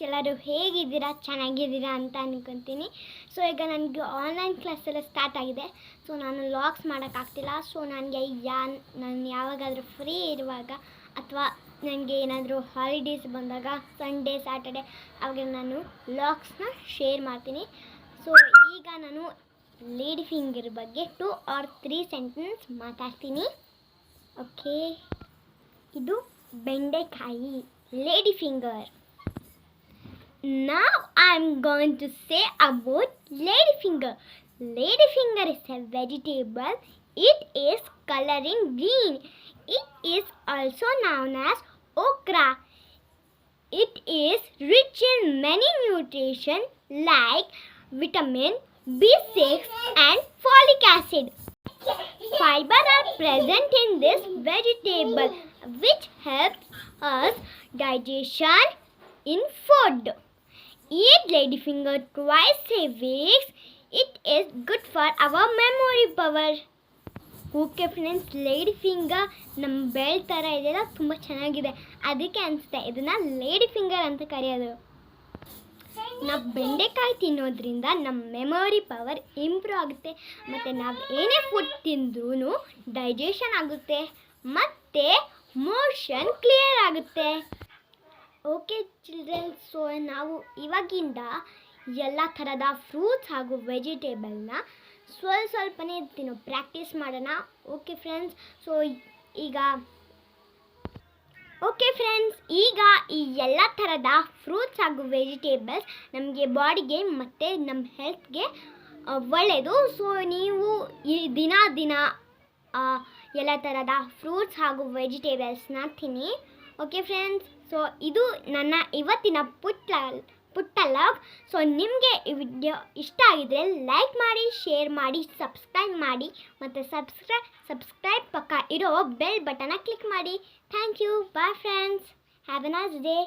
ಎಲ್ಲರೂ ಹೇಗಿದ್ದೀರಾ, ಚೆನ್ನಾಗಿದ್ದೀರಾ ಅಂತ ಅನ್ಕೊತೀನಿ. ಸೊ ಈಗ ನನಗೆ ಆನ್ಲೈನ್ ಕ್ಲಾಸ್ ಎಲ್ಲ ಸ್ಟಾರ್ಟ್ ಆಗಿದೆ. ಸೊ ನಾನು ಲಾಗ್ಸ್ ಮಾಡೋಕ್ಕಾಗ್ತಿಲ್ಲ. ಸೊ ನನಗೆ ನಾನು ಯಾವಾಗಾದರೂ ಫ್ರೀ ಇರುವಾಗ ಅಥವಾ ನನಗೆ ಏನಾದರೂ ಹಾಲಿಡೇಸ್ ಬಂದಾಗ ಸಂಡೇ ಸ್ಯಾಟರ್ಡೆ ಆವಾಗ ನಾನು ಲಾಗ್ಸ್ನ ಶೇರ್ ಮಾಡ್ತೀನಿ. ಸೊ ಈಗ ನಾನು ಲೇಡಿ ಫಿಂಗರ್ ಬಗ್ಗೆ 2 or 3 ಸೆಂಟೆನ್ಸ್ ಮಾತಾಡ್ತೀನಿ. ಓಕೆ, ಇದು ಬೆಂಡೆಕಾಯಿ, lady finger. Now I'm going to say about ladyfinger. Ladyfinger is a vegetable. It is coloring green. It is also known as okra. It is rich in many nutrition like vitamin B6 and folic acid. Fiber are present in this vegetable which helps us digestion in food. Eat ladyfinger twice a week. It is good for our memory power. Okay friends, lady finger ನಮ್ಮ ಬೆಳ್ ಥರ ಇದೆಯಲ್ಲ, ತುಂಬ ಚೆನ್ನಾಗಿದೆ. ಅದಕ್ಕೆ ಅನಿಸುತ್ತೆ ಇದನ್ನು lady finger ಅಂತ ಕರೆಯೋದು. ನಾವು ಬೆಂಡೆಕಾಯಿ ತಿನ್ನೋದ್ರಿಂದ ನಮ್ಮ ಮೆಮೊರಿ ಪವರ್ ಇಂಪ್ರೂವ್ ಆಗುತ್ತೆ. ಮತ್ತು ನಾವು ಏನೇ ಫುಡ್ ತಿಂದ್ರೂ ಡೈಜೆಷನ್ ಆಗುತ್ತೆ ಮತ್ತು ಮೋಷನ್ ಕ್ಲಿಯರ್ ಆಗುತ್ತೆ. ಓಕೆ ಚಿಲ್ಡ್ರನ್, ಸೊ ನಾವು ಇವಾಗಿಂದ ಎಲ್ಲ ಥರದ ಫ್ರೂಟ್ಸ್ ಹಾಗೂ ವೆಜಿಟೇಬಲ್ನ ಸ್ವಲ್ಪನೇ ತಿನ್ನೋ ಪ್ರಾಕ್ಟೀಸ್ ಮಾಡೋಣ. ಓಕೆ ಫ್ರೆಂಡ್ಸ್, ಈಗ ಈ ಎಲ್ಲ ಥರದ ಫ್ರೂಟ್ಸ್ ಹಾಗೂ ವೆಜಿಟೇಬಲ್ಸ್ ನಮಗೆ ಬಾಡಿಗೆ ಮತ್ತು ನಮ್ಮ ಹೆಲ್ತ್ಗೆ ಒಳ್ಳೆಯದು. ಸೊ ನೀವು ಈ ದಿನ ಎಲ್ಲ ಥರದ ಫ್ರೂಟ್ಸ್ ಹಾಗೂ ವೆಜಿಟೇಬಲ್ಸ್ನ ತಿನ್ನಿ. ಓಕೆ ಫ್ರೆಂಡ್ಸ್, ಸೊ ಇದು ನನ್ನ ಇವತ್ತಿನ ಪುಟ್ಟ ಲಾಗ್. ಸೊ ನಿಮಗೆ ಈ ವಿಡಿಯೋ ಇಷ್ಟ ಆಗಿದ್ರೆ ಲೈಕ್ ಮಾಡಿ, ಶೇರ್ ಮಾಡಿ, ಸಬ್ಸ್ಕ್ರೈಬ್ ಮಾಡಿ ಮತ್ತು ಸಬ್ಸ್ಕ್ರೈಬ್ ಪಕ್ಕ ಇರೋ ಬೆಲ್ ಬಟನ್ನ ಕ್ಲಿಕ್ ಮಾಡಿ. Thank you. Bye friends, have a nice day.